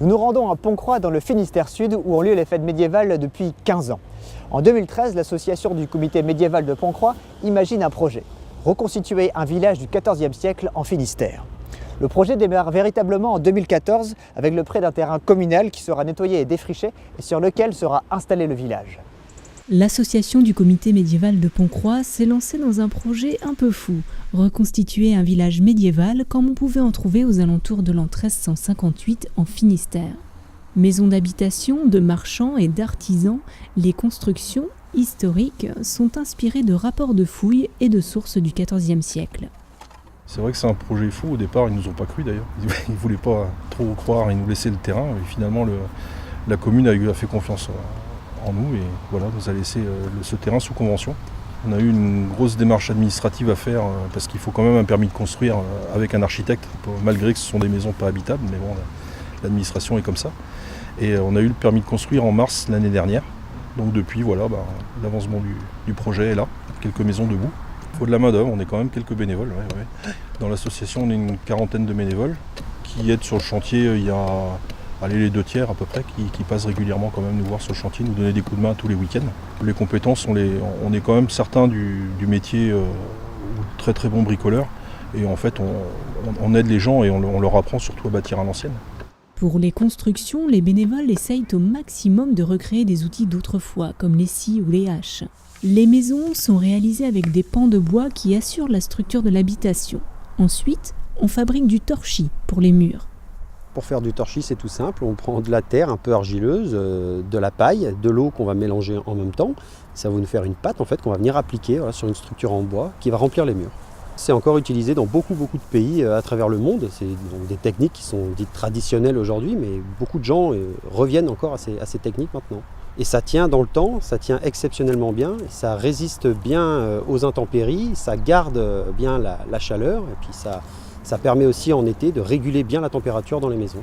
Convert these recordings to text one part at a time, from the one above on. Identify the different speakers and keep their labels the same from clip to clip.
Speaker 1: Nous nous rendons à Pontcroix dans le Finistère Sud où ont lieu les fêtes médiévales depuis 15 ans. En 2013, l'association du comité médiéval de Pontcroix imagine un projet, reconstituer un village du XIVe siècle en Finistère. Le projet démarre véritablement en 2014 avec le prêt d'un terrain communal qui sera nettoyé et défriché et sur lequel sera installé le village.
Speaker 2: L'association du comité médiéval de Pontcroix s'est lancée dans un projet un peu fou, reconstituer un village médiéval comme on pouvait en trouver aux alentours de l'an 1358 en Finistère. Maisons d'habitation, de marchands et d'artisans, les constructions historiques sont inspirées de rapports de fouilles et de sources du XIVe siècle.
Speaker 3: C'est vrai que c'est un projet fou, au départ ils nous ont pas cru d'ailleurs, ils ne voulaient pas trop croire, ils nous laissaient le terrain et finalement la commune a fait confiance en nous et voilà, nous a laissé ce terrain sous convention. On a eu une grosse démarche administrative à faire parce qu'il faut quand même un permis de construire avec un architecte, malgré que ce sont des maisons pas habitables, mais bon, l'administration est comme ça. Et on a eu le permis de construire en mars l'année dernière. Donc depuis, voilà, l'avancement du projet est là, quelques maisons debout. Il faut de la main d'œuvre, on est quand même quelques bénévoles. Ouais. Dans l'association, on est une quarantaine de bénévoles qui aident sur le chantier. Il y a les 2/3 à peu près qui passent régulièrement quand même nous voir sur le chantier, nous donner des coups de main tous les week-ends. Les compétences, on est quand même certains du métier très très bons bricoleurs. Et en fait, on aide les gens et on leur apprend surtout à bâtir à l'ancienne.
Speaker 2: Pour les constructions, les bénévoles essayent au maximum de recréer des outils d'autrefois, comme les scies ou les haches. Les maisons sont réalisées avec des pans de bois qui assurent la structure de l'habitation. Ensuite, on fabrique du torchis pour les murs.
Speaker 4: Pour faire du torchis, c'est tout simple. On prend de la terre un peu argileuse, de la paille, de l'eau qu'on va mélanger en même temps. Ça va nous faire une pâte en fait, qu'on va venir appliquer sur une structure en bois qui va remplir les murs. C'est encore utilisé dans beaucoup de pays à travers le monde. C'est des techniques qui sont dites traditionnelles aujourd'hui, mais beaucoup de gens reviennent encore à ces techniques maintenant. Et ça tient dans le temps, ça tient exceptionnellement bien, ça résiste bien aux intempéries, ça garde bien la chaleur, et puis ça permet aussi en été de réguler bien la température dans les maisons.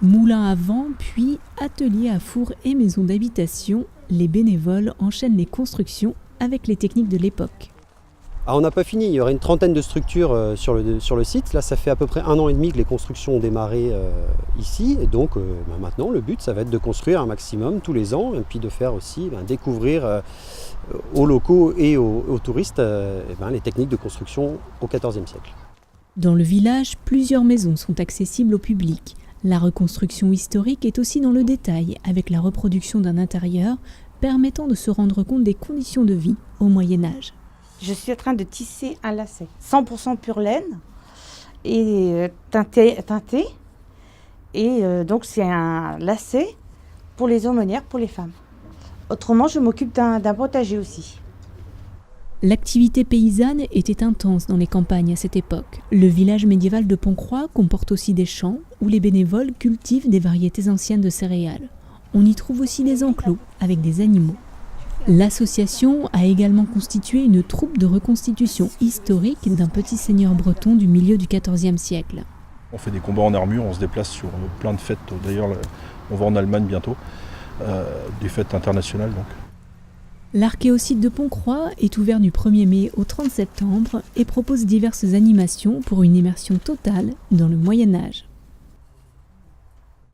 Speaker 2: Moulin à vent, puis atelier à four et maison d'habitation, les bénévoles enchaînent les constructions avec les techniques de l'époque.
Speaker 4: On n'a pas fini, il y aurait une trentaine de structures sur le site. Là, ça fait à peu près 1 an et demi que les constructions ont démarré ici. Et donc maintenant, le but, ça va être de construire un maximum tous les ans et puis de faire aussi découvrir aux locaux et aux touristes les techniques de construction au XIVe siècle.
Speaker 2: Dans le village, plusieurs maisons sont accessibles au public. La reconstruction historique est aussi dans le détail, avec la reproduction d'un intérieur permettant de se rendre compte des conditions de vie au Moyen-Âge.
Speaker 5: Je suis en train de tisser un lacet, 100% pure laine et teinté. Et donc c'est un lacet pour les aumônières, pour les femmes. Autrement, je m'occupe d'un potager aussi.
Speaker 2: L'activité paysanne était intense dans les campagnes à cette époque. Le village médiéval de Pontcroix comporte aussi des champs où les bénévoles cultivent des variétés anciennes de céréales. On y trouve aussi des enclos avec des animaux. L'association a également constitué une troupe de reconstitution historique d'un petit seigneur breton du milieu du XIVe siècle.
Speaker 3: On fait des combats en armure, on se déplace sur plein de fêtes. D'ailleurs, on va en Allemagne bientôt, des fêtes internationales donc.
Speaker 2: L'archéosite de Pontcroix est ouvert du 1er mai au 30 septembre et propose diverses animations pour une immersion totale dans le Moyen-Âge.